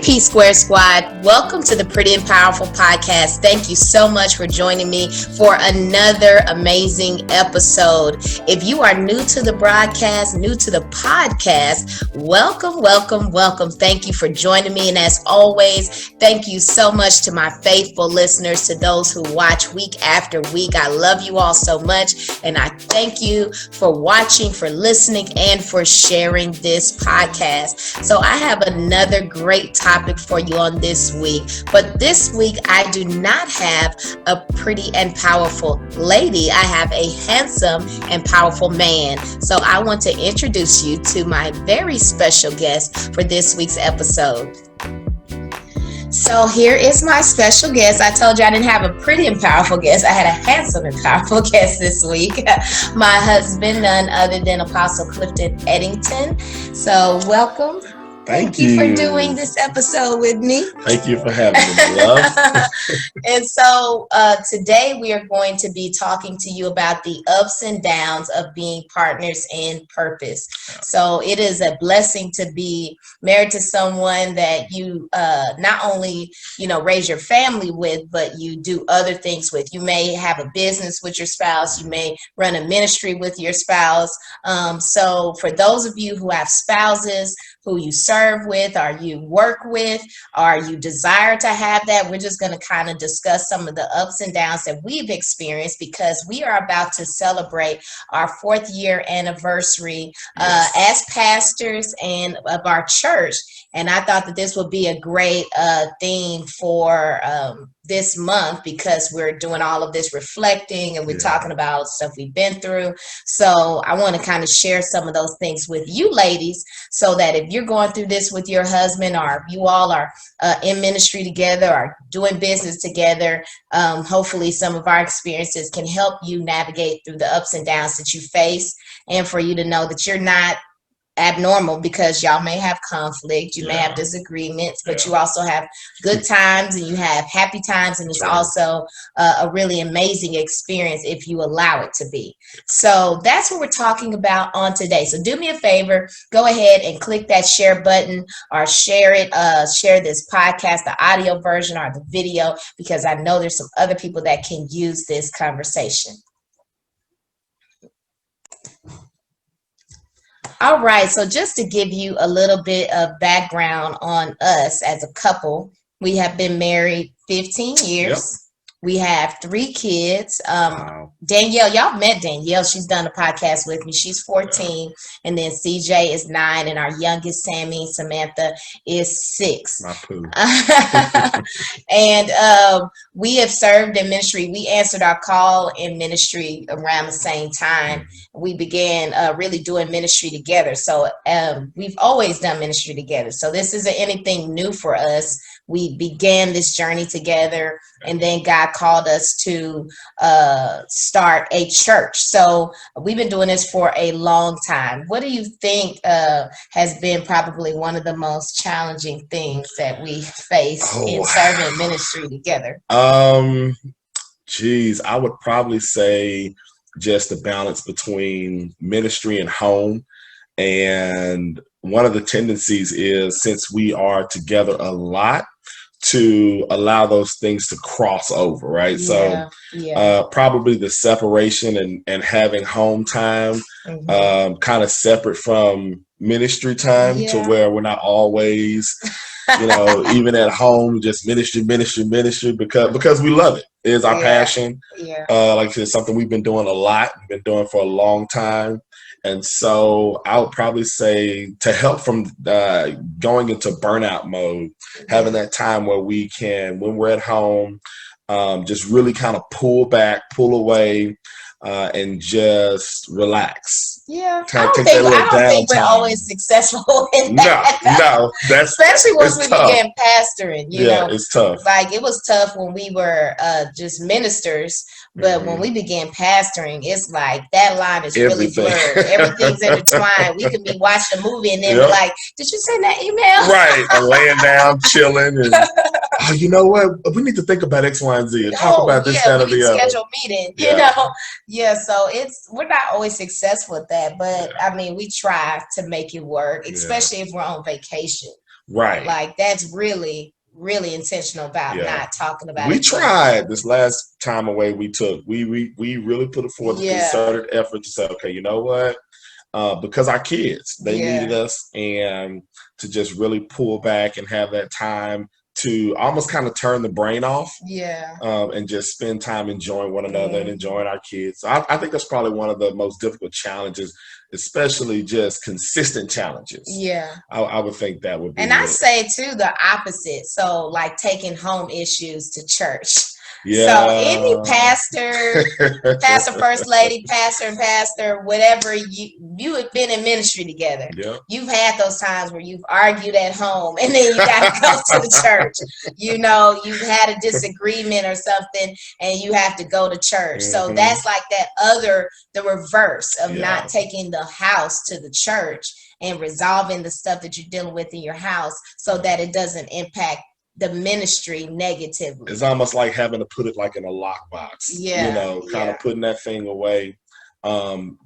P Square Squad, welcome to the Pretty and Powerful Podcast. Thank you so much for joining me for another amazing episode. If you are new to the broadcast, new to the podcast, welcome, welcome, welcome. Thank you for joining me. And as always, thank you so much to my faithful listeners, to those who watch week after week. I love you all so much. And I thank you for watching, for listening, and for sharing this podcast. So I have another great topic for you on this week. But this week, I do not have a pretty and powerful lady. I have a handsome and powerful man. So I want to introduce you to my very special guest for this week's episode. So here is my special guest. I told you I didn't have a pretty and powerful guest. I had a handsome and powerful guest this week. My husband, none other than Apostle Clif Eddington. So welcome. Thank you for doing this episode with me. Thank you for having me, love. And so today we are going to be talking to you about the ups and downs of being partners in purpose. So it is a blessing to be married to someone that you not only, raise your family with, but you do other things with. You may have a business with your spouse. You may run a ministry with your spouse. So for those of you who have spouses, who you serve with, or you work with, or you desire to have that, we're just going to kind of discuss some of the ups and downs that we've experienced, because we are about to celebrate our 4th year anniversary as pastors and of our church. And I thought that this would be a great theme for this month, because we're doing all of this reflecting and we're talking about stuff we've been through. So I want to kind of share some of those things with you ladies, so that if you're going through this with your husband, or if you all are in ministry together or doing business together, hopefully some of our experiences can help you navigate through the ups and downs that you face, and for you to know that you're not abnormal, because y'all may have conflict, you may have disagreements, but you also have good times and you have happy times, and it's also a really amazing experience if you allow it to be. So that's what we're talking about on today. So do me a favor, go ahead and click that share button, or share it, share this podcast, the audio version or the video, because I know there's some other people that can use this conversation. All right, so just to give you a little bit of background on us as a couple, we have been married 15 years. We have 3 kids. Danielle, y'all met Danielle. She's done a podcast with me. She's 14. And then CJ is 9. And our youngest, Samantha, is 6. My poo. And we have served in ministry. We answered our call in ministry around the same time. We began really doing ministry together. So we've always done ministry together. So this isn't anything new for us. We began this journey together, and then God called us to start a church. So we've been doing this for a long time. What do you think has been probably one of the most challenging things that we face in serving ministry together? I would probably say just the balance between ministry and home. And one of the tendencies is, since we are together a lot, to allow those things to cross over, right? Probably the separation and having home time kind of separate from ministry time, to where we're not always, even at home, just ministry, because we love it. It is our passion. Like I said, something we've been doing a lot, been doing for a long time. And so I would probably say, to help from going into burnout mode, having that time where we can, when we're at home, just really kind of pull back, pull away, and just relax. I don't think we're always successful in that. No, that's especially once we tough. Began pastoring. You know, it's tough. Like, it was tough when we were just ministers, but when we began pastoring, it's like that line is really blurred. Everything's intertwined. We can be watching a movie and then be like, "Did you send that email?" Right, and laying down, chilling, and you know what? We need to think about X, Y, and Z. And talk about this, that, or the other. Schedule a meeting. So we're not always successful at that, but I mean, we try to make it work, especially if we're on vacation. Right. Like that's really, really intentional about not talking about We it. tried this last time away we took. We really put forth a concerted effort to say, okay, you know what? Because our kids, they needed us, and to just really pull back and have that time to almost kind of turn the brain off. And just spend time enjoying one another and enjoying our kids. So I think that's probably one of the most difficult challenges, especially just consistent challenges. I would think that would be. And I say too the opposite. So like taking home issues to church. Yeah. So any pastor, first lady, pastor, whatever, you have been in ministry together. You've had those times where you've argued at home and then you got to go to the church. You know, you've had a disagreement or something and you have to go to church. So that's like the reverse of not taking the house to the church and resolving the stuff that you're dealing with in your house so that it doesn't impact the ministry negatively. It's almost like having to put it like in a lockbox. You know, kind of putting that thing away.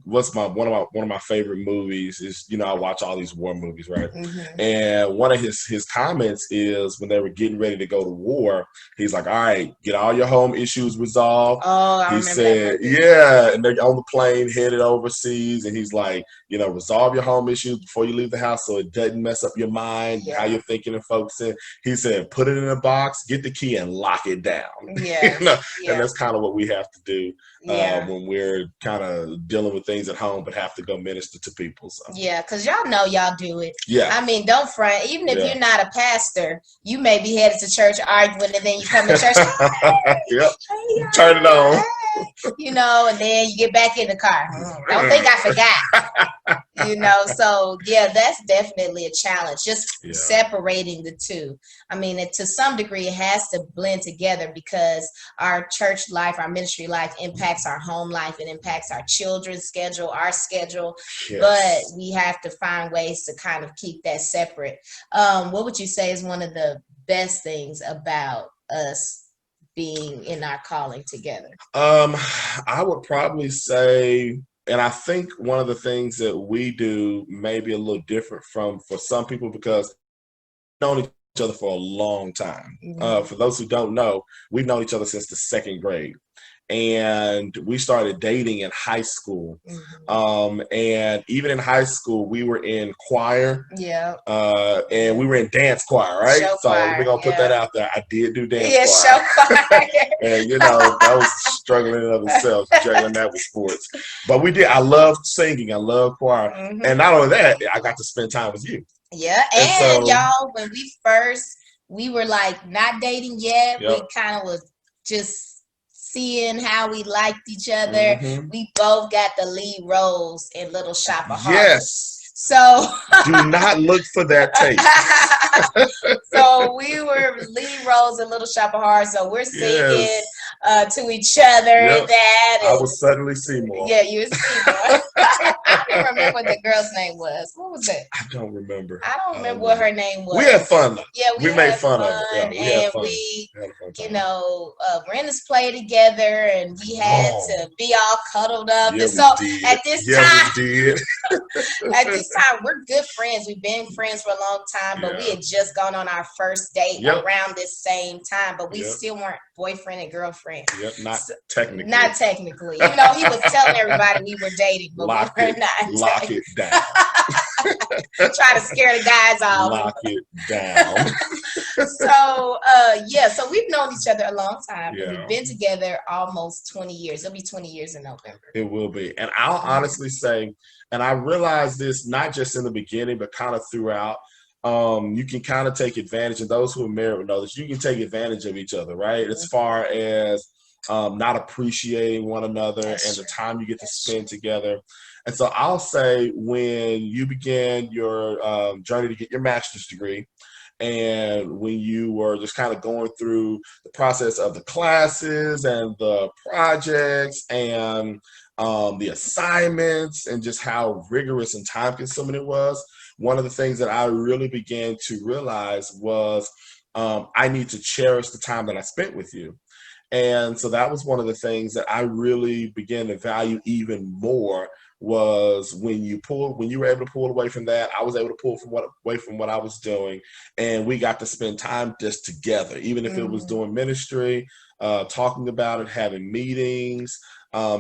What's one of my favorite movies is, you know, I watch all these war movies, right? And one of his comments is when they were getting ready to go to war, he's like, all right, get all your home issues resolved. He said, and they're on the plane headed overseas, and he's like, you know, resolve your home issues before you leave the house so it doesn't mess up your mind, how you're thinking and focusing. He said, put it in a box, get the key, and lock it down. You know? And that's kind of what we have to do when we're kind of dealing with things at home but have to go minister to people. So. Yeah, because y'all know y'all do it. I mean, don't front. Even if you're not a pastor, you may be headed to church arguing, and then you come to church. Turn it on. You know, and then you get back in the car. Don't think I forgot. You know, so that's definitely a challenge. Just separating the two. I mean, to some degree, it has to blend together because our church life, our ministry life impacts our home life. It impacts our children's schedule, our schedule. But we have to find ways to kind of keep that separate. What would you say is one of the best things about us being in our calling together? I would probably say, and I think one of the things that we do may be a little different for some people because we've known each other for a long time. For those who don't know, we've known each other since the second grade. And we started dating in high school. And even in high school, we were in choir. And we were in dance choir, right? Show so choir, we're going to put that out there. I did do dance choir. Show choir. And, you know, that was struggling in of itself, juggling that with sports. But we did. I loved singing. I loved choir. And not only that, I got to spend time with you. And so, y'all, when we were like not dating yet. We kind of was just seeing how we liked each other. We both got the lead roles in Little Shop of Horrors. So do not look for that tape. So we were lead roles in Little Shop of Horrors. So we're singing to each other and that. I was suddenly Seymour. Yeah, you were Seymour. I don't remember what the girl's name was. What was it? I don't remember. I don't remember what her name was. We had fun though. Yeah, we made fun of it. Yeah, we you know, we're in this play together, and we had to be all cuddled up. And so at this time, at this time, we're good friends. We've been friends for a long time, but we had just gone on our first date around this same time, but we still weren't boyfriend and girlfriend. Not technically. Not technically. Even though he was telling everybody we were dating, but we were not. Lock it down. Try to scare the guys off. Lock it down. So we've known each other a long time. We've been together almost 20 years. It'll be 20 years in November. It will be. And I'll honestly say, and I realized this not just in the beginning, but kind of throughout, you can kind of take advantage, and those who are married know this, you can take advantage of each other, right? As far as not appreciating one another and the time you get to spend together. And so I'll say when you began your journey to get your master's degree, and when you were just kind of going through the process of the classes and the projects and the assignments and just how rigorous and time consuming it was, one of the things that I really began to realize was I need to cherish the time that I spent with you. And so that was one of the things that I really began to value even more, was when you were able to pull away from that. I was able to pull away from what I was doing, and we got to spend time just together, even if it was doing ministry, talking about it, having meetings,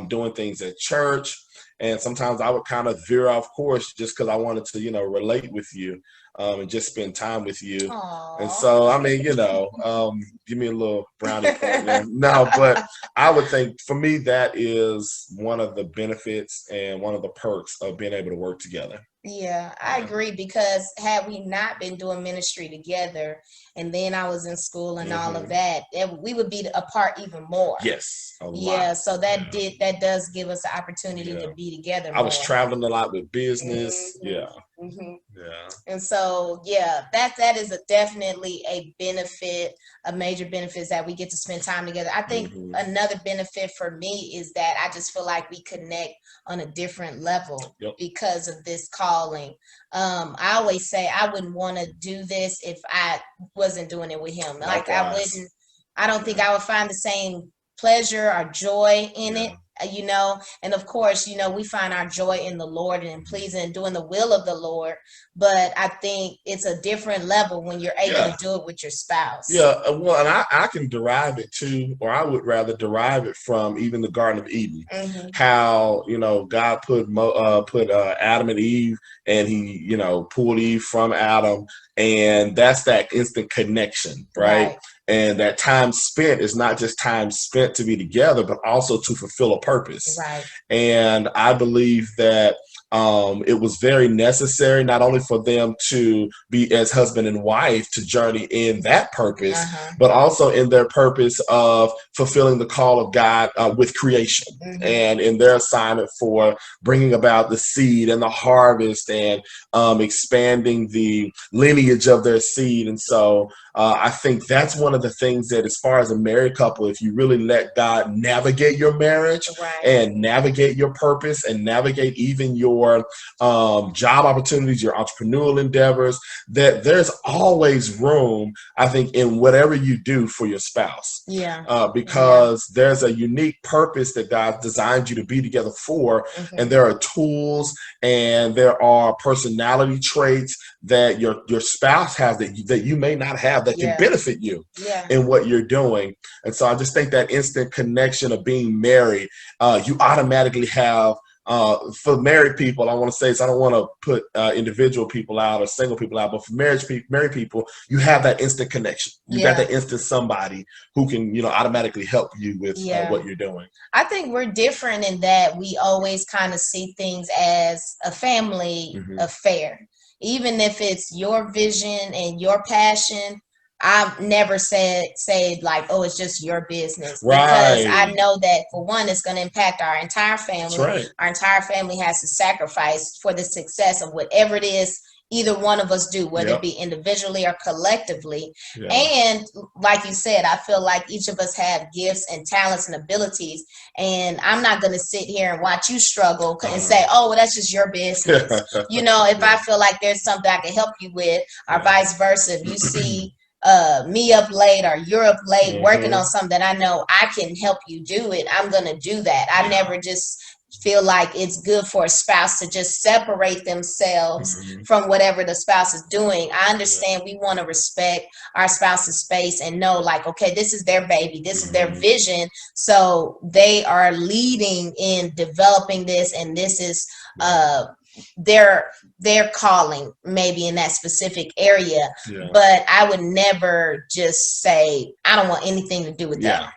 doing things at church. And sometimes I would kind of veer off course just because I wanted to, relate with you, and just spend time with you. Aww. And so, I mean, give me a little brownie point there. No, but I would think for me, that is one of the benefits and one of the perks of being able to work together. Yeah, I agree, because had we not been doing ministry together, and then I was in school and all of that, we would be apart even more. Yes, a lot. Yeah, so that does give us the opportunity to be together more. I was traveling a lot with business. Yeah. Yeah. And so, yeah, that is definitely a benefit, a major benefit, is that we get to spend time together. I think another benefit for me is that I just feel like we connect on a different level because of this calling. I always say I wouldn't want to do this if I wasn't doing it with him. Like I don't think I would find the same pleasure or joy in it. And of course, we find our joy in the Lord and in pleasing and doing the will of the Lord. But I think it's a different level when you're able to do it with your spouse. Yeah, well, and I can derive it too, or I would rather derive it from even the Garden of Eden. How, God put Adam and Eve, and he, pulled Eve from Adam, and that's that instant connection, right? And that time spent is not just time spent to be together, but also to fulfill a purpose. Right. And I believe that it was very necessary, not only for them to be as husband and wife to journey in that purpose, but also in their purpose of fulfilling the call of God with creation, and in their assignment for bringing about the seed and the harvest, and expanding the lineage of their seed. And so I think that's one of the things that, as far as a married couple, if you really let God navigate your marriage and navigate your purpose and navigate even your job opportunities, your entrepreneurial endeavors, that there's always room, I think, in whatever you do for your spouse. Because there's a unique purpose that God designed you to be together for, and there are tools and there are personality traits that your spouse has that you may not have, that can benefit you in what you're doing. And so I just think that instant connection of being married, you automatically have, for married people, I want to say, so I don't want to put individual people out or single people out, but for married people, you have that instant connection. You got that instant somebody who can, automatically help you with what you're doing. I think we're different in that we always kind of see things as a family affair. Even if it's your vision and your passion, I've never said like, oh, it's just your business. Because I know that, for one, it's going to impact our entire family. Our entire family has to sacrifice for the success of whatever it is either one of us do, whether it be individually or collectively. And like you said, I feel like each of us have gifts and talents and abilities. And I'm not going to sit here and watch you struggle and say, oh, well, that's just your business. If I feel like there's something I can help you with, or vice versa, if you see me up late or you're up late working on something that I know I can help you do it, I'm going to do that. I never just feel like it's good for a spouse to just separate themselves from whatever the spouse is doing. I understand we want to respect our spouse's space and know, like, okay, this is their baby, this is their vision, so they are leading in developing this, and this is their calling, maybe in that specific area. But I would never just say I don't want anything to do with that.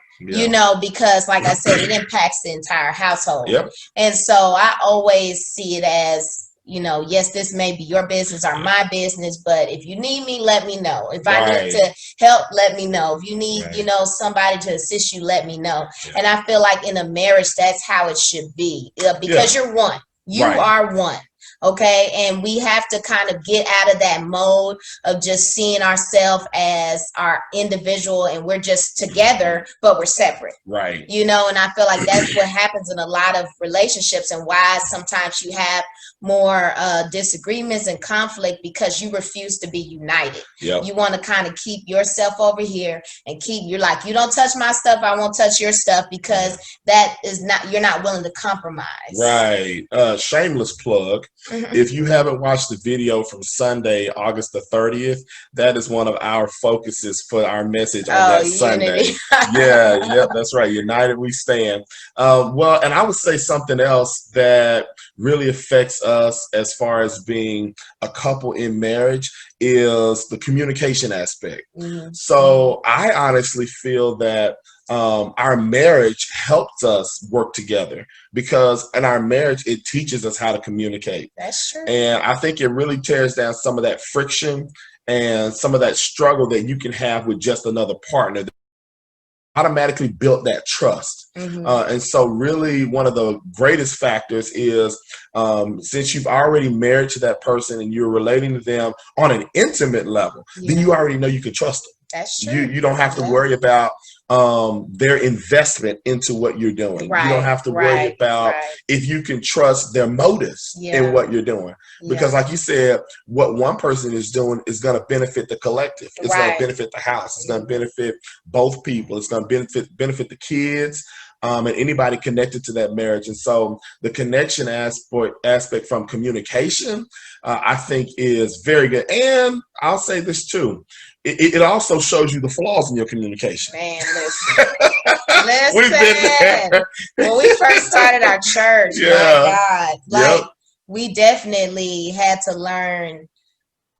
Because like I said, it impacts the entire household. And so I always see it as, yes, this may be your business or my business, but if you need me, let me know. If I need to help, let me know. If you need, somebody to assist you, let me know. And I feel like in a marriage, that's how it should be, because you're one. You are one. Okay. And we have to kind of get out of that mode of just seeing ourselves as our individual and we're just together, but we're separate. Right. You know, and I feel like that's what happens in a lot of relationships and why sometimes you have more disagreements and conflict because you refuse to be united. Yep. You want to kind of keep yourself over here and you're like, you don't touch my stuff, I won't touch your stuff, because that is not, you're not willing to compromise. Right. Shameless plug. If you haven't watched the video from Sunday, August the 30th, that is one of our focuses for our message on that Sunday. Yep, that's right. United we stand. Well, and I would say something else that really affects us as far as being a couple in marriage is the communication aspect. So I honestly feel that our marriage helps us work together, because in our marriage, it teaches us how to communicate. That's true. And I think it really tears down some of that friction and some of that struggle that you can have with just another partner. Automatically built that trust. And so really one of the greatest factors is since you've already married to that person and you're relating to them on an intimate level, then you already know you can trust them. That's true. You don't have to worry about their investment into what you're doing. You don't have to worry about if you can trust their motives in what you're doing. Because like you said, what one person is doing is going to benefit the collective. It's going to benefit the house. It's going to benefit both people. It's going to benefit the kids and anybody connected to that marriage. And so the connection aspect from communication, I think is very good. And I'll say this too. It also shows you the flaws in your communication. Man, listen. When we first started our church, my God, like we definitely had to learn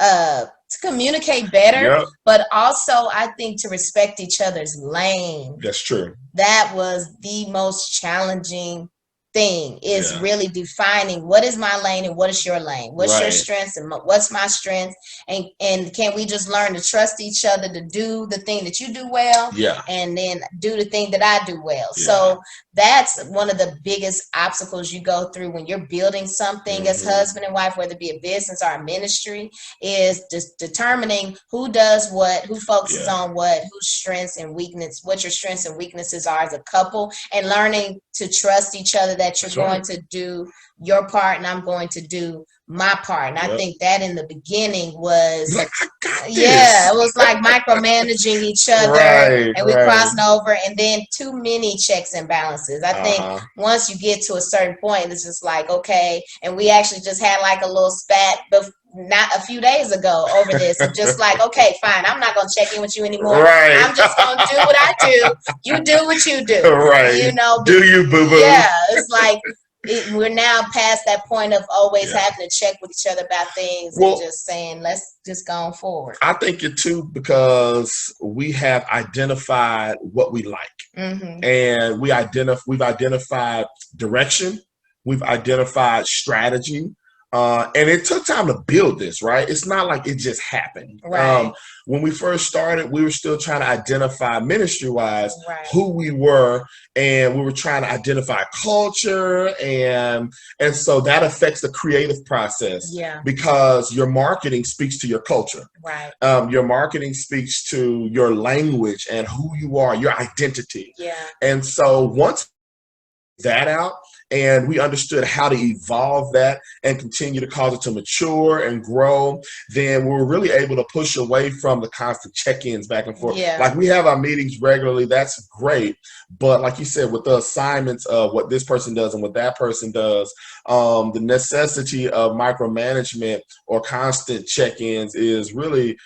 to communicate better, but also I think to respect each other's lane. That's true. That was the most challenging thing, is really defining what is my lane and what is your lane, what's your strengths and what's my strength, and can we just learn to trust each other to do the thing that you do well, and then do the thing that I do well. So that's one of the biggest obstacles you go through when you're building something as husband and wife, whether it be a business or a ministry, is just determining who does what, who focuses on what, whose strengths and weakness, what your strengths and weaknesses are as a couple, and learning to trust each other that you're going to do your part and I'm going to do my part. And I think that in the beginning was it was like micromanaging each other, and we crossing over, and then too many checks and balances. I think once you get to a certain point, it's just like, okay, and we actually just had like a little spat not a few days ago over this, and just like, okay, fine, I'm not gonna check in with you anymore. I'm just gonna do what I do. You do what you do. You know, do you, boo boo? Yeah, it's like we're now past that point of always having to check with each other about things, and just saying, let's just go forward. I think it too, because we have identified what we like, and we've identified direction, we've identified strategy. And it took time to build this, right? It's not like it just happened. When we first started, we were still trying to identify ministry-wise who we were, and we were trying to identify culture, and so that affects the creative process, because your marketing speaks to your culture. Your marketing speaks to your language and who you are, your identity. And so once that out, and we understood how to evolve that and continue to cause it to mature and grow, then we were really able to push away from the constant check-ins back and forth. Like, we have our meetings regularly, that's great, but like you said, with the assignments of what this person does and what that person does, the necessity of micromanagement or constant check-ins is really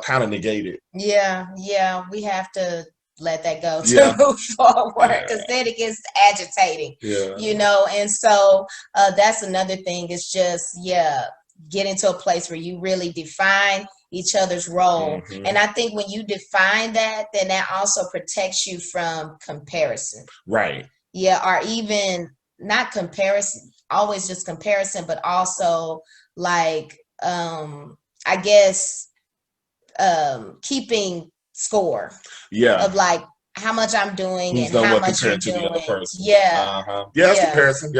kind of negated. We have to let that go to move forward, because then it gets agitating, you know. And so that's another thing, is just getting to a place where you really define each other's role. And I think when you define that, then that also protects you from comparison, or even not comparison, always just comparison, but also like I guess keeping score of like how much I'm doing and how much you're doing. That's comparison.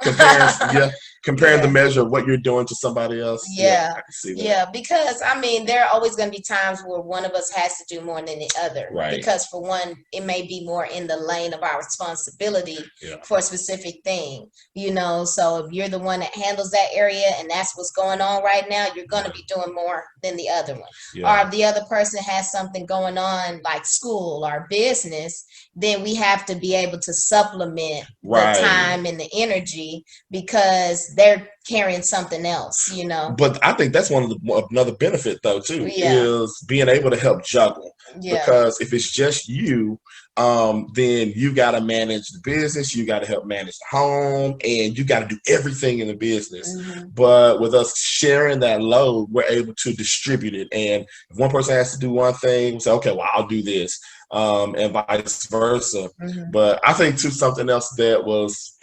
Comparison. comparing the measure of what you're doing to somebody else. Yeah, I can see that. yeah, because I mean, there are always going to be times where one of us has to do more than the other. Right. Because for one, it may be more in the lane of our responsibility for a specific thing, you know. So if you're the one that handles that area and that's what's going on right now, you're going to be doing more than the other one. Or if the other person has something going on like school or business, then we have to be able to supplement the time and the energy because they're carrying something else, you know. But I think that's another benefit though too, is being able to help juggle. Because if it's just you, then you got to manage the business, you got to help manage the home, and you got to do everything in the business. But with us sharing that load, we're able to distribute it. And if one person has to do one thing, we say, okay, well, I'll do this, and vice versa. But I think too, something else that was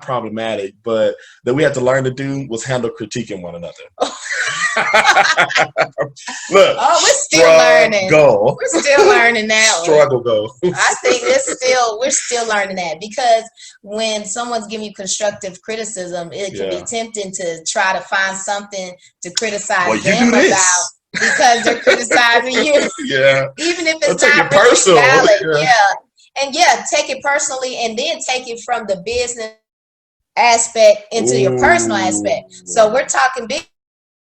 problematic, but that we had to learn to do was handle critiquing one another. Look, we're still learning. We're still learning that struggle goal. I think we're still learning that, because when someone's giving you constructive criticism, it can be tempting to try to find something to criticize them about because they're criticizing you. Even if it's not really valid. And take it personally, and then take it from the business aspect into your personal aspect. So we're talking big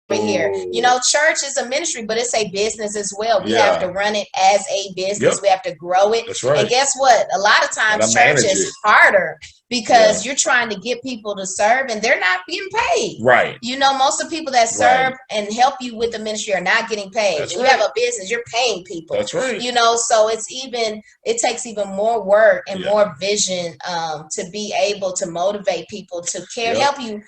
here. You know, church is a ministry, but it's a business as well. We have to run it as a business. We have to grow it. That's right. And guess what? A lot of times church is harder because you're trying to get people to serve and they're not getting paid. Right. You know, most of the people that serve and help you with the ministry are not getting paid. That's you have a business, you're paying people. That's right. You know, so it takes even more work and more vision to be able to motivate people to help you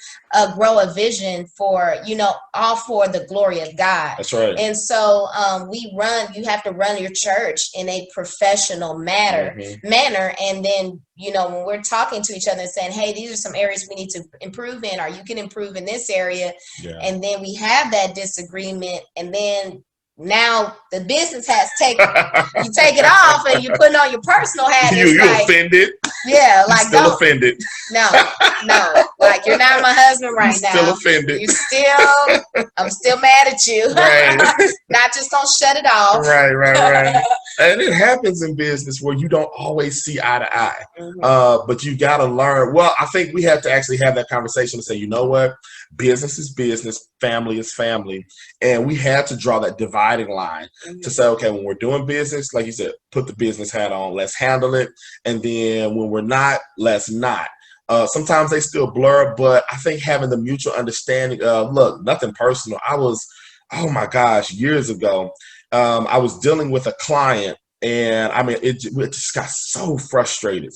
grow a vision for, you know, all for the glory of God. That's right. And so you have to run your church in a professional manner. And then, you know, when we're talking to each other and saying, hey, these are some areas we need to improve in, or you can improve in this area. And then we have that disagreement, and then now the business has you take it off and you're putting on your personal hat. You offended. Yeah, like still offended. No, like you're not my husband right now. Still offended. I'm still mad at you. Right. Not just gonna shut it off. Right. And it happens in business where you don't always see eye to eye. But you gotta learn. Well, I think we have to actually have that conversation and say, you know what? Business is business, family is family. And we had to draw that dividing line to say, okay, when we're doing business, like you said, put the business hat on, let's handle it. And then when we're not, let's not. Sometimes they still blur, but I think having the mutual understanding of, look, nothing personal. Oh my gosh, years ago, I was dealing with a client, and I mean, it just got so frustrated.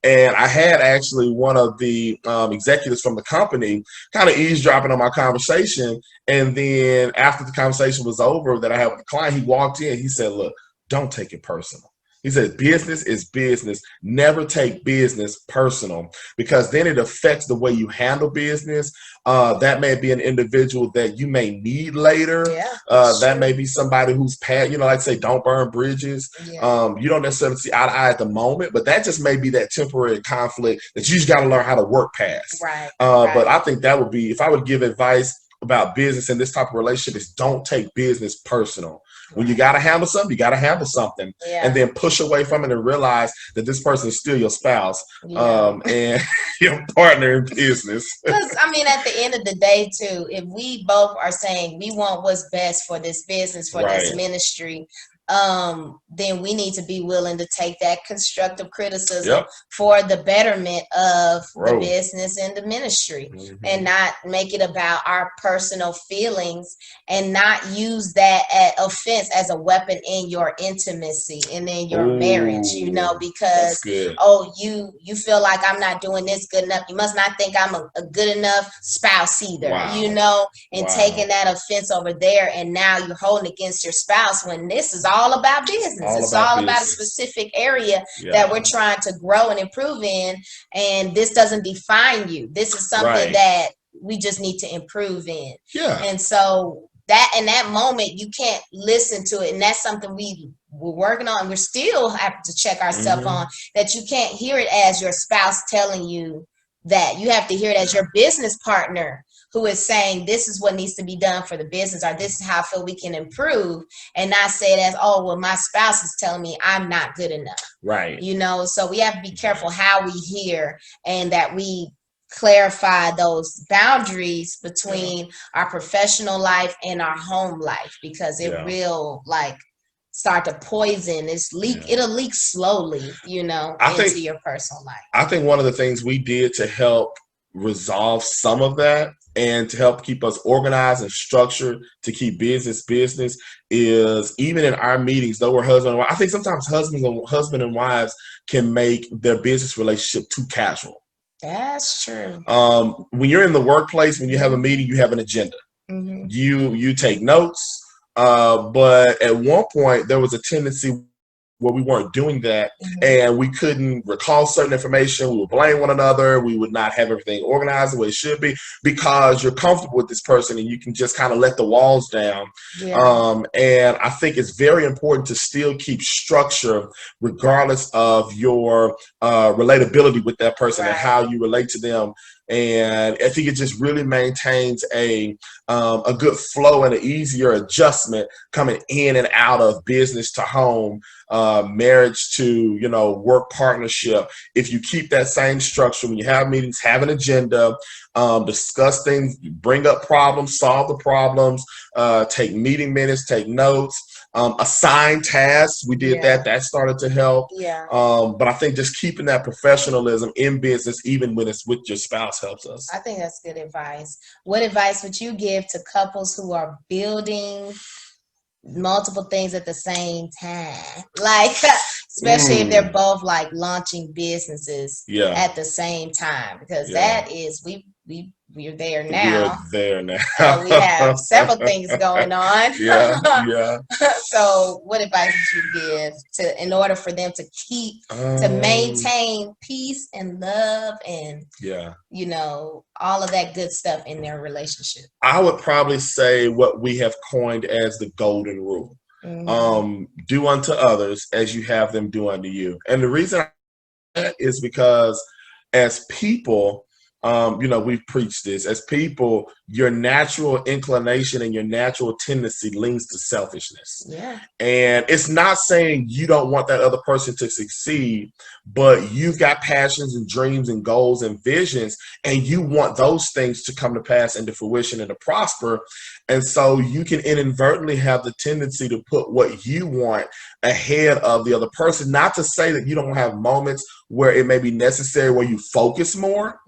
And I had actually one of the executives from the company kind of eavesdropping on my conversation. And then after the conversation was over that I had with the client, he walked in, he said, look, don't take it personal. He said, business is business. Never take business personal, because then it affects the way you handle business. That may be an individual that you may need later. That may be somebody who's past, you know, like say, don't burn bridges. You don't necessarily see eye to eye at the moment, but that just may be that temporary conflict that you just got to learn how to work past. But I think that would be, if I would give advice about business and this type of relationship, is don't take business personal. When you got to handle something, you got to handle something, and then push away from it and realize that this person is still your spouse and your partner in business. Because, I mean, at the end of the day, too, if we both are saying we want what's best for this business, for this ministry, then we need to be willing to take that constructive criticism for the betterment of the business and the ministry, and not make it about our personal feelings, and not use that offense as a weapon in your intimacy and in your marriage, you know, because you feel like I'm not doing this good enough, you must not think I'm a good enough spouse either, you know, and taking that offense over there, and now you're holding against your spouse when this is all about business. It's all about a specific area that we're trying to grow and improve in, and this doesn't define you. This is something that we just need to improve in. And so that in that moment you can't listen to it, and that's something we're working on, and we're still have to check ourselves on, that you can't hear it as your spouse telling you that. You have to hear it as your business partner who is saying this is what needs to be done for the business, or this is how I feel we can improve, and not say it as, oh, well, my spouse is telling me I'm not good enough. Right. You know, so we have to be careful how we hear, and that we clarify those boundaries between our professional life and our home life, because it will like start to poison. It'll leak slowly, you know, into your personal life. I think one of the things we did to help resolve some of that and to help keep us organized and structured to keep business is, even in our meetings, though we're husband and wife, I think sometimes husband and wives can make their business relationship too casual. That's true. When you're in the workplace, when you have a meeting, you have an agenda. You take notes, but at one point there was a tendency where we weren't doing that, and we couldn't recall certain information. We would blame one another. We would not have everything organized the way it should be, because you're comfortable with this person and you can just kind of let the walls down. And I think it's very important to still keep structure regardless of your relatability with that person and how you relate to them. And I think it just really maintains a good flow and an easier adjustment coming in and out of business to home, marriage to, you know, work partnership. If you keep that same structure, when you have meetings, have an agenda, discuss things, bring up problems, solve the problems, take meeting minutes, take notes, assign tasks. We did that started to help. But I think just keeping that professionalism in business, even when it's with your spouse, helps us. I think that's good advice. What advice would you give to couples who are building multiple things at the same time? Like, especially if they're both like launching businesses at the same time, because that is, we're there now. We're there now. We have several things going on. So what advice would you give in order for them to to maintain peace and love and you know, all of that good stuff in their relationship? I would probably say what we have coined as the golden rule. Do unto others as you have them do unto you. And the reason is because as people, you know, we've preached this. As people, your natural inclination and your natural tendency leans to selfishness. And it's not saying you don't want that other person to succeed, but you've got passions and dreams and goals and visions, and you want those things to come to pass and to fruition and to prosper. And so you can inadvertently have the tendency to put what you want ahead of the other person. Not to say that you don't have moments where it may be necessary where you focus more.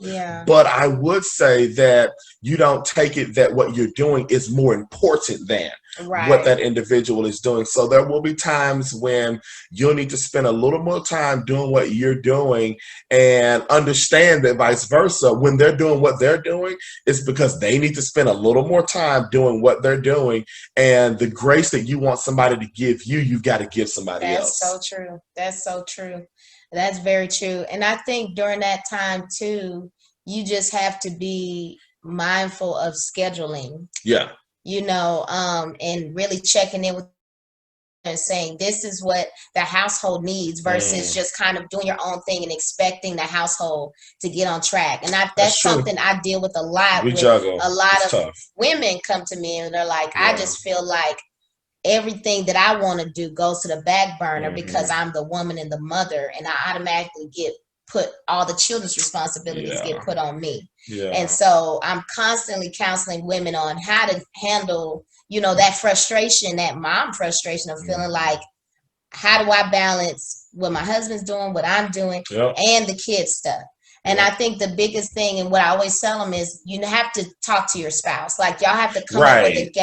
But I would say that you don't take it that what you're doing is more important than what that individual is doing. So there will be times when you'll need to spend a little more time doing what you're doing, and understand that vice versa, when they're doing what they're doing, it's because they need to spend a little more time doing what they're doing. And the grace that you want somebody to give you, you've got to give somebody else. That's so true. That's so true. That's very true. And I think during that time too, you just have to be mindful of scheduling. You know, and really checking in with and saying this is what the household needs, versus just kind of doing your own thing and expecting the household to get on track. And that's something I deal with a lot. A lot of women come to me and they're like, I just feel like everything that I want to do goes to the back burner because I'm the woman and the mother, and I automatically get put all the children's responsibilities get put on me. And so I'm constantly counseling women on how to handle, you know, that frustration, that mom frustration of feeling like, how do I balance what my husband's doing, what I'm doing, and the kids stuff? And I think the biggest thing, and what I always tell them, is you have to talk to your spouse. Like, y'all have to come up with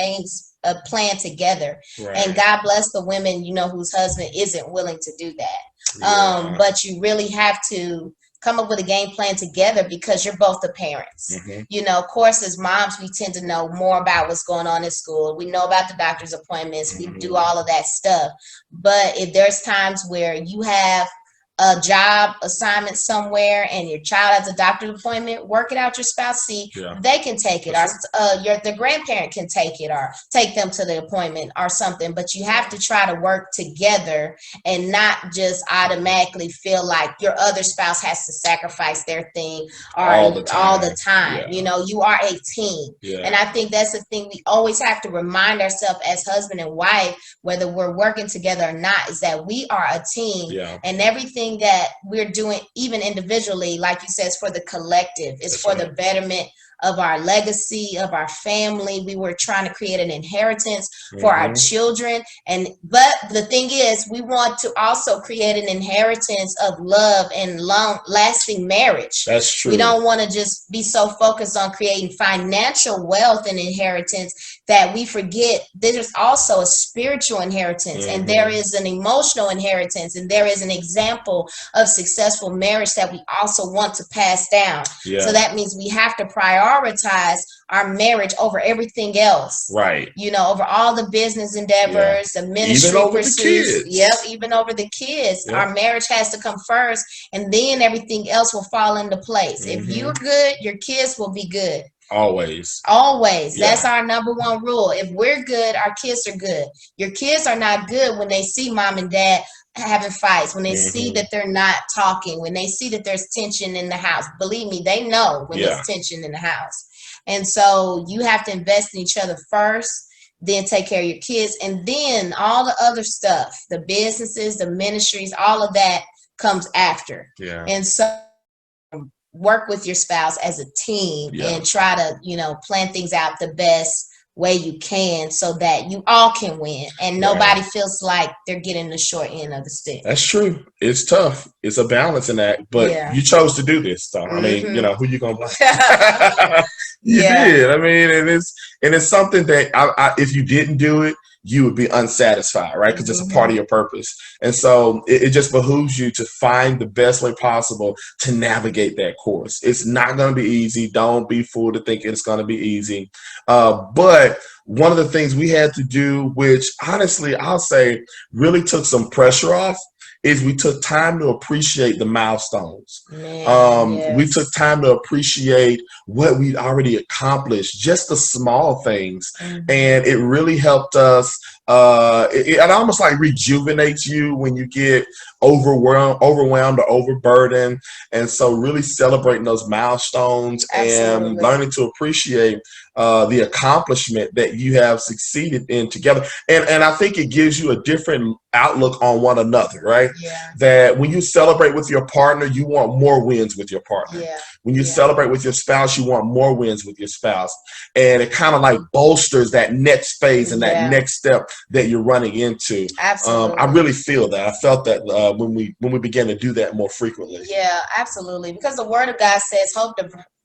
a plan together. And God bless the women, you know, whose husband isn't willing to do that. But you really have to come up with a game plan together, because you're both the parents. You know, of course, as moms, we tend to know more about what's going on in school. We know about the doctor's appointments. We do all of that stuff. But if there's times where you have a job assignment somewhere and your child has a doctor's appointment, work it out your spouse. See, they can take it, or the grandparent can take it, or take them to the appointment or something. But you have to try to work together and not just automatically feel like your other spouse has to sacrifice their thing all the time. You know, you are a team. And I think that's the thing we always have to remind ourselves as husband and wife, whether we're working together or not, is that we are a team. And everything that we're doing, even individually, like you said, is for the collective. It's for the betterment of our legacy, of our family. We were trying to create an inheritance for our children. But the thing is, we want to also create an inheritance of love and long-lasting marriage. That's true. We don't want to just be so focused on creating financial wealth and inheritance that we forget there's also a spiritual inheritance, and there is an emotional inheritance, and there is an example of successful marriage that we also want to pass down. So that means we have to prioritize our marriage over everything else. Right. You know, over all the business endeavors, the ministry pursuits. Even over the kids. Our marriage has to come first, and then everything else will fall into place. If you're good, your kids will be good. Always. That's our number one rule. If we're good, our kids are good. Your kids are not good when they see mom and dad having fights, when they see that they're not talking, when they see that there's tension in the house. Believe me, they know when there's tension in the house. And so you have to invest in each other first, then take care of your kids, and then all the other stuff, the businesses, the ministries, all of that comes after. And so work with your spouse as a team and try to, you know, plan things out the best way you can so that you all can win and nobody feels like they're getting the short end of the stick. That's true. It's tough. It's a balancing act, but you chose to do this. So I mean, you know, who you gonna blame? You did. I mean, and it's something that I, if you didn't do it, you would be unsatisfied, right? Because it's a part of your purpose. And so it just behooves you to find the best way possible to navigate that course. It's not going to be easy. Don't be fooled to think it's going to be easy. But one of the things we had to do, which honestly, I'll say really took some pressure off, is we took time to appreciate the milestones. We took time to appreciate what we'd already accomplished, just the small things. And it really helped us. It almost like rejuvenates you when you get overwhelmed or overburdened. And so really celebrating those milestones and learning to appreciate the accomplishment that you have succeeded in together. And I think it gives you a different outlook on one another, right? That when you celebrate with your partner, you want more wins with your partner. When you celebrate with your spouse, you want more wins with your spouse. And it kind of like bolsters that next phase and that next step that you're running into. I really feel that. I felt that when we began to do that more frequently. Absolutely. Because the word of God says hope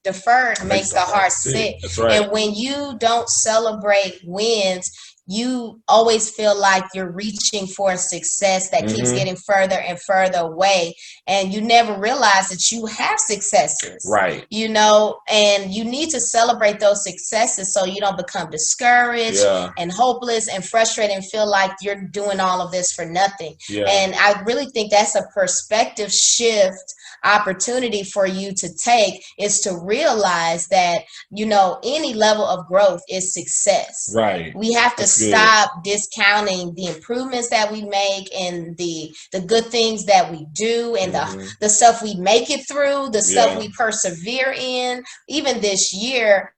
deferred makes the heart sick. That's right. And when you don't celebrate wins, you always feel like you're reaching for a success that keeps getting further and further away. And you never realize that you have successes. Right. You know, and you need to celebrate those successes so you don't become discouraged and hopeless and frustrated and feel like you're doing all of this for nothing. And I really think that's a perspective shift opportunity for you to take, is to realize that, you know, any level of growth is success. Right. We have to stop discounting the improvements that we make and the good things that we do and the stuff we make it through, the stuff we persevere in. Even this year,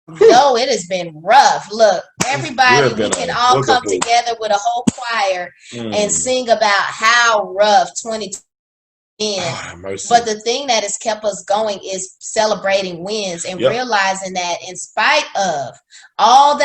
though it has been rough. Look, everybody, we can all come together with a whole choir and sing about how rough 2020 but the thing that has kept us going is celebrating wins and realizing that in spite of all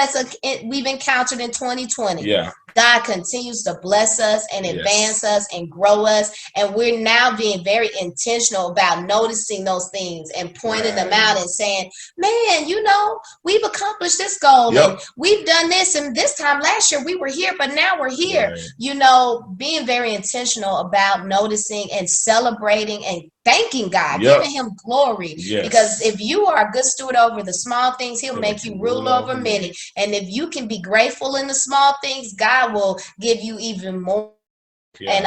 we've encountered in 2020, God continues to bless us and advance us and grow us. And we're now being very intentional about noticing those things and pointing them out and saying, man, you know, we've accomplished this goal and we've done this. And this time last year we were here, but now we're here. You know, being very intentional about noticing and celebrating and thanking God, giving him glory. Because if you are a good steward over the small things, he'll make you rule over many. And if you can be grateful in the small things, God will give you even more And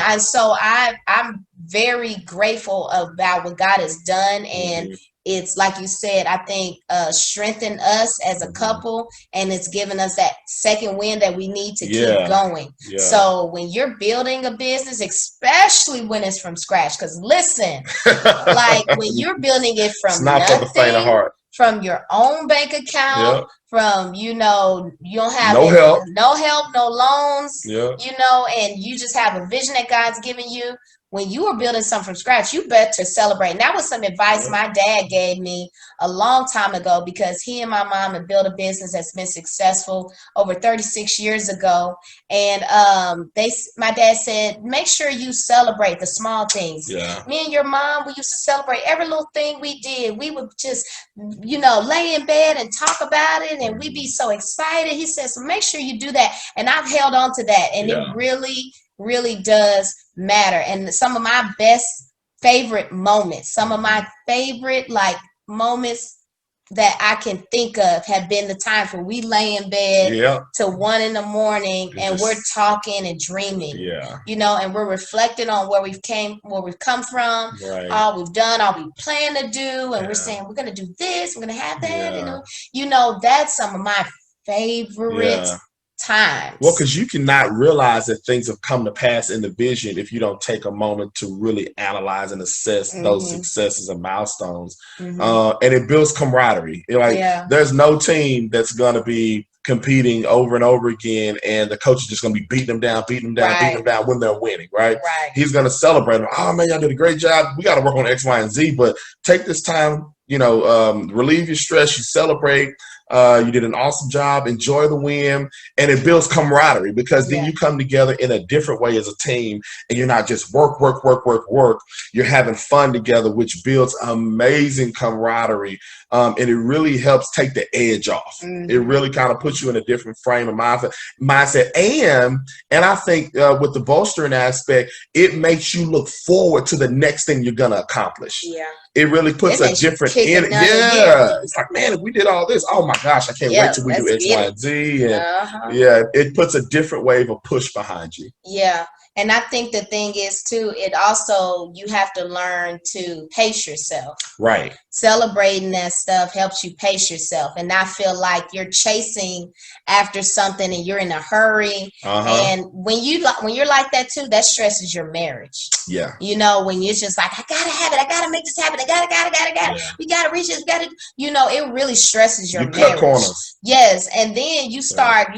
I'm very grateful about what God has done. And it's like you said, I think strengthened us as a couple, and it's given us that second wind that we need to keep going. So when you're building a business, especially when it's from scratch, because listen, like when you're building it from nothing, from your own bank account, from, you don't have no help, no loans, and you just have a vision that God's given you. When you are building something from scratch, you better celebrate. And that was some advice my dad gave me a long time ago, because he and my mom have built a business that's been successful over 36 years ago. And my dad said, make sure you celebrate the small things. Me and your mom, we used to celebrate every little thing we did. We would just, lay in bed and talk about it, and we'd be so excited. He said, so make sure you do that. And I've held on to that. And it really does matter. And some of my favorite moments, some of my favorite moments that I can think of have been the times where we lay in bed till 1 a.m. and we're talking and dreaming, and we're reflecting on where we've come from, all we've done, all we plan to do, and we're saying we're going to do this, we're going to have that, that's some of my favorite times. Well, because you cannot realize that things have come to pass in the vision if you don't take a moment to really analyze and assess those successes and milestones. And it builds camaraderie. There's no team that's going to be competing over and over again, and the coach is just going to be beating them down when they're winning, right? He's going to celebrate them. Oh, man, y'all did a great job. We got to work on X, Y, and Z, but take this time, relieve your stress, you celebrate. You did an awesome job. Enjoy the win. And it builds camaraderie, because then you come together in a different way as a team, and you're not just work. You're having fun together, which builds amazing camaraderie. And it really helps take the edge off. It really kind of puts you in a different frame of mindset. And I think with the bolstering aspect, it makes you look forward to the next thing you're going to accomplish. It really puts a different it's like, man, if we did all this, oh my gosh, I can't wait till we do X, Y, and Z. And it puts a different wave of push behind you. And I think the thing is too, it also, you have to learn to pace yourself. Celebrating that stuff helps you pace yourself, and not feel like you're chasing after something and you're in a hurry. And when you're like that too, that stresses your marriage. When you're just like, I gotta have it, I gotta make this happen, I gotta, we gotta reach this, it really stresses your marriage. Cut corners. And then you start,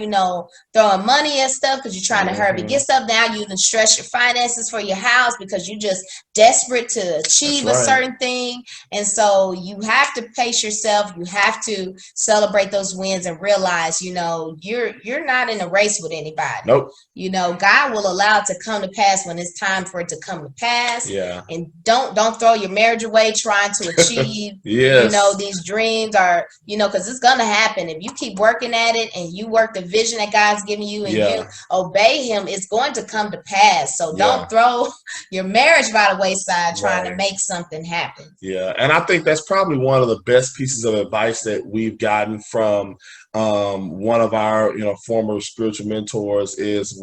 throwing money at stuff because you're trying to hurry to get stuff. Now you even stress your finances for your house because you're just desperate to achieve a certain thing. And so you have to pace yourself. You have to celebrate those wins and realize, you're not in a race with anybody. God will allow it to come to pass when it's time for it to come to pass. And don't throw your marriage away trying to achieve, these dreams, or, because it's going to happen. If you keep working at it and you work the vision that God's giving you, and you obey him, it's going to come to pass. So don't throw your marriage by the wayside trying to make something happen. And I think that's probably one of the best pieces of advice that we've gotten from one of our former spiritual mentors is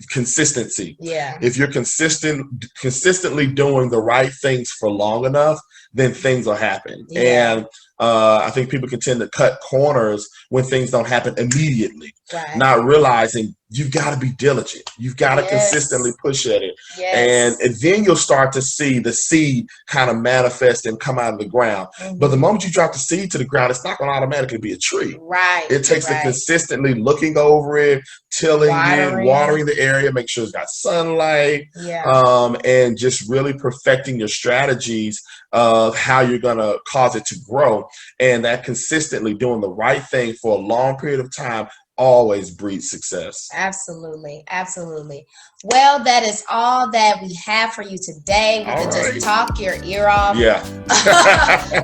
consistency. If you're consistently doing the right things for long enough, then things will happen. And I think people can tend to cut corners when things don't happen immediately, not realizing you've got to be diligent. You've got to consistently push at it. And then you'll start to see the seed kind of manifest and come out of the ground. But the moment you drop the seed to the ground, it's not going to automatically be a tree. It takes the consistently looking over it, tilling it, watering the area, make sure it's got sunlight, and just really perfecting your strategies of how you're going to cause it to grow. And that consistently doing the right thing for a long period of time always breeds success. Absolutely. Well, that is all that we have for you today. We could just talk your ear off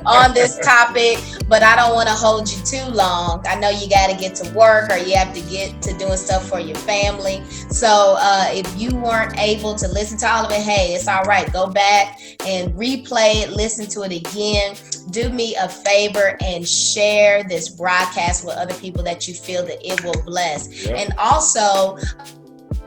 on this topic, but I don't want to hold you too long. I know you got to get to work, or you have to get to doing stuff for your family. So if you weren't able to listen to all of it, hey, it's all right. Go back and replay it, listen to it again. Do me a favor and share this broadcast with other people that you feel that it will bless. And also,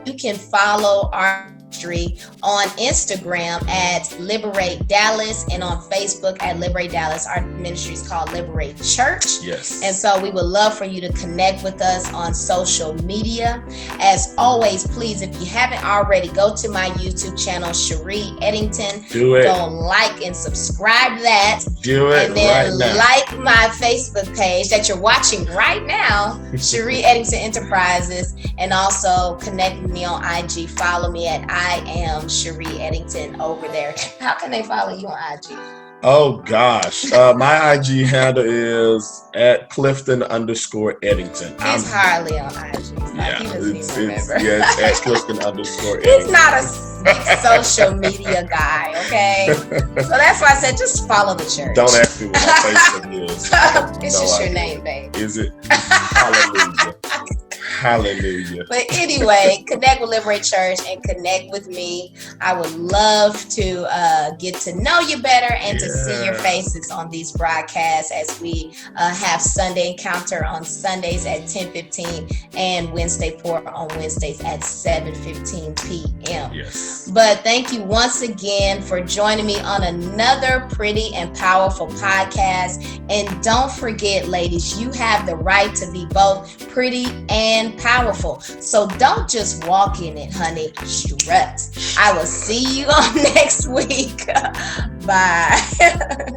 you can follow our ministry on Instagram at Liberate Dallas and on Facebook at Liberate Dallas. Our ministry is called Liberate Church. Yes. And so we would love for you to connect with us on social media. As always, please, if you haven't already, go to my YouTube channel, Sheree Eddington. Do it. Go like and subscribe that. Do it And then right now. like my Facebook page that you're watching right now, Sheree Eddington Enterprises, and also connect with me on IG. Follow me at I am Sheree Eddington over there. How can they follow you on IG? Oh gosh, my IG handle is at Clifton_Eddington. He's hardly on IG. Yeah, He doesn't it's even remember. at Clifton_Eddington. He's not a big social media guy, okay? So that's why I said just follow the church. Don't ask me what my Facebook is. It's just your name, babe. Is it? Hallelujah. Hallelujah. But anyway, connect with Liberate Church and connect with me. I would love to get to know you better and to see your faces on these broadcasts as we have Sunday Encounter on Sundays at 10:15 and Wednesday Pour on Wednesdays at 7:15 p.m. Yes. But thank you once again for joining me on another pretty and powerful podcast. And don't forget, ladies, you have the right to be both pretty and powerful. So don't just walk in it, honey. Strut. I will see you on next week. Bye.